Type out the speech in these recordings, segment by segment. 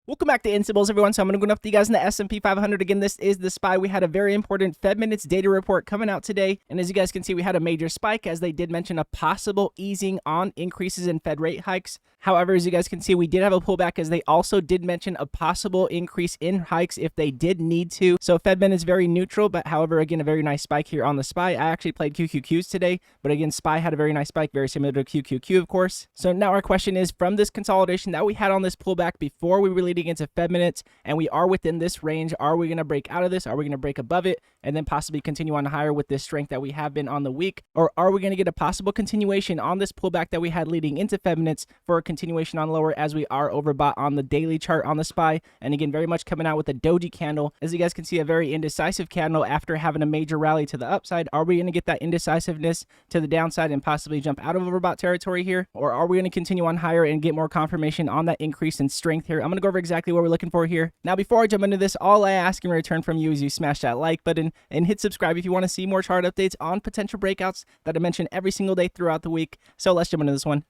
Welcome back to Insibles, everyone. So I'm going to go up to you guys in the S&P 500. Again, this is the SPY. We had a very important Fed minutes data report coming out today. And as you guys can see, we had a major spike as they did mention a possible easing on increases in Fed rate hikes. However, as you guys can see, we did have a pullback as they also did mention a possible increase in hikes if they did need to. So Fed minutes very neutral, but however, again, a very nice spike here on the SPY. I actually played QQQs today, but again, SPY had a very nice spike, very similar to QQQ, of course. So now our question is, from this consolidation that we had on this pullback before we were leading into Fed minutes, and we are within this range, are we going to break out of this? Are we going to break above it and then possibly continue on higher with this strength that we have been on the week? Or are we going to get a possible continuation on this pullback that we had leading into Fed minutes for a continuation on lower, as we are overbought on the daily chart on the SPY? And again, very much coming out with a doji candle. As you guys can see, a very indecisive candle after having a major rally to the upside. Are we going to get that indecisiveness to the downside and possibly jump out of overbought territory here? Or are we going to continue on higher and get more confirmation on that increase in strength here? I'm going to go over exactly what we're looking for here. Now, before I jump into this, all I ask in return from you is you smash that like button and hit subscribe if you want to see more chart updates on potential breakouts that I mention every single day throughout the week. So let's jump into this one.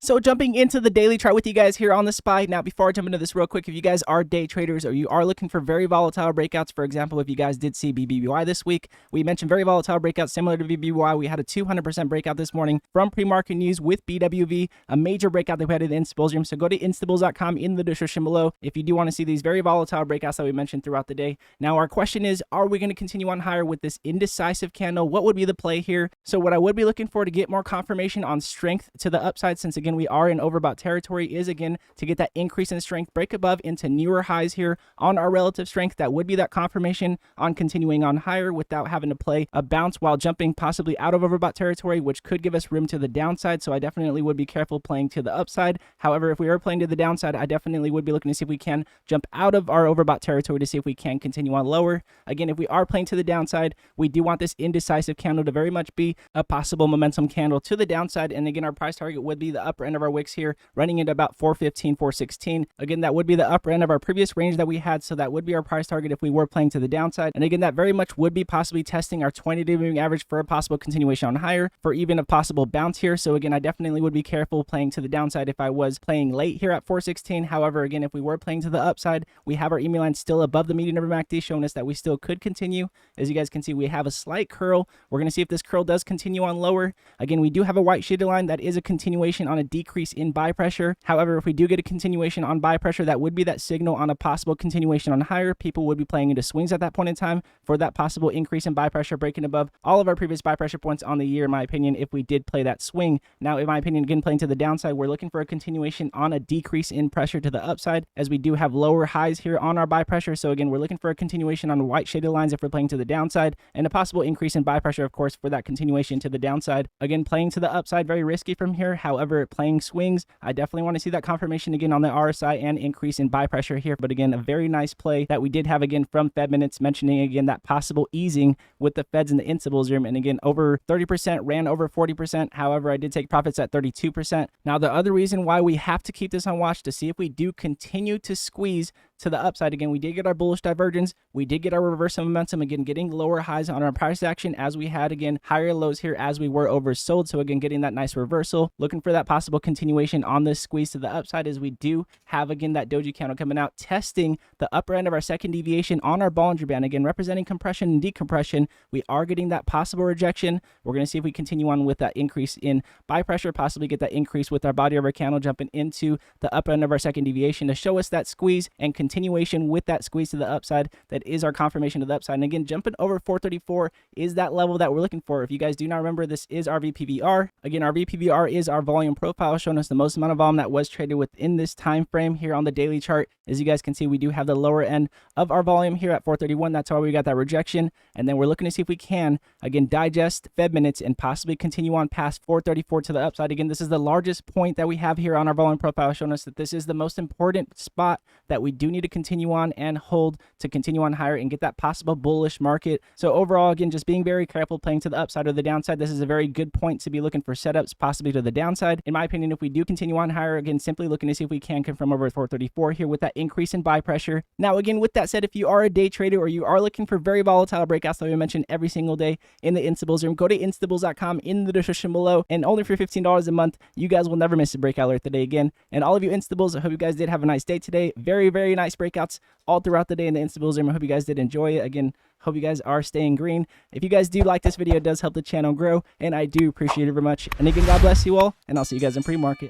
So jumping into the daily chart with you guys here on the SPY. Now, before I jump into this real quick, if you guys are day traders or you are looking for very volatile breakouts, for example, if you guys did see BBIG this week, we mentioned very volatile breakouts similar to BBIG. We had a 200% breakout this morning from pre-market news with BWV, a major breakout that we had in the Instables room. So go to instables.com in the description below if you do want to see these very volatile breakouts that we mentioned throughout the day. Now, our question is, are we going to continue on higher with this indecisive candle? What would be the play here? So what I would be looking for to get more confirmation on strength to the upside, since again, we are in overbought territory, is again to get that increase in strength, break above into newer highs here on our relative strength. That would be that confirmation on continuing on higher without having to play a bounce while jumping possibly out of overbought territory, which could give us room to the downside. So I definitely would be careful playing to the upside. However, if we are playing to the downside, I definitely would be looking to see if we can jump out of our overbought territory to see if we can continue on lower. Again, if we are playing to the downside, we do want this indecisive candle to very much be a possible momentum candle to the downside. And again, our price target would be the upper end of our wicks here, running into about 415, 416. Again, that would be the upper end of our previous range that we had, so that would be our price target if we were playing to the downside. And again, that very much would be possibly testing our 20-day moving average for a possible continuation on higher, for even a possible bounce here. So again, I definitely would be careful playing to the downside if I was playing late here at 416. However, again, if we were playing to the upside, we have our EMA line still above the median of our MACD, showing us that we still could continue. As you guys can see, we have a slight curl. We're going to see if this curl does continue on lower. Again, we do have a white shaded line that is a continuation on a decrease in buy pressure. However, if we do get a continuation on buy pressure, that would be that signal on a possible continuation on higher. People would be playing into swings at that point in time for that possible increase in buy pressure, breaking above all of our previous buy pressure points on the year, in my opinion, if we did play that swing. Now, in my opinion, again, playing to the downside, we're looking for a continuation on a decrease in pressure to the upside, as we do have lower highs here on our buy pressure. So again, we're looking for a continuation on white shaded lines if we're playing to the downside, and a possible increase in buy pressure, of course, for that continuation to the downside. Again, playing to the upside, very risky from here. However, playing swings, I definitely want to see that confirmation again on the RSI and increase in buy pressure here. But again, a very nice play that we did have again from Fed minutes, mentioning again that possible easing with the Feds in the Instables room. And again, over 30%, ran over 40%. However, I did take profits at 32%. Now, the other reason why we have to keep this on watch to see if we do continue to squeeze to the upside, again, we did get our bullish divergence. We did get our reversal momentum, again, getting lower highs on our price action as we had, again, higher lows here as we were oversold. So again, getting that nice reversal, looking for that possible continuation on this squeeze to the upside, as we do have, again, that doji candle coming out, testing the upper end of our second deviation on our Bollinger Band, again, representing compression and decompression. We are getting that possible rejection. We're going to see if we continue on with that increase in buy pressure, possibly get that increase with our body of our candle jumping into the upper end of our second deviation to show us that squeeze and continuation with that squeeze to the upside. That is our confirmation to the upside. And again, jumping over 434 is that level that we're looking for. If you guys do not remember, this is our VPVR. Again, our VPVR is our volume profile, showing us the most amount of volume that was traded within this time frame here on the daily chart. As you guys can see, we do have the lower end of our volume here at 431. That's why we got that rejection. And then we're looking to see if we can, again, digest Fed minutes and possibly continue on past 434 to the upside. Again, this is the largest point that we have here on our volume profile, showing us that this is the most important spot that we do need to continue on and hold to continue on higher and get that possible bullish market. So overall, again, just being very careful playing to the upside or the downside. This is a very good point to be looking for setups possibly to the downside. In my opinion, if we do continue on higher, again, simply looking to see if we can confirm over 434 here with that increase in buy pressure. Now, again, with that said, if you are a day trader or you are looking for very volatile breakouts that we mention every single day in the Instables room, go to instables.com in the description below, and only for $15 a month, you guys will never miss a breakout alert today again. And all of you Instables, I hope you guys did have a nice day today. Very, very nice breakouts all throughout the day in the Instables room. I hope you guys did enjoy it. Again, hope you guys are staying green. If you guys do like this video, it does help the channel grow, and I do appreciate it very much. And again, God bless you all, and I'll see you guys in pre-market.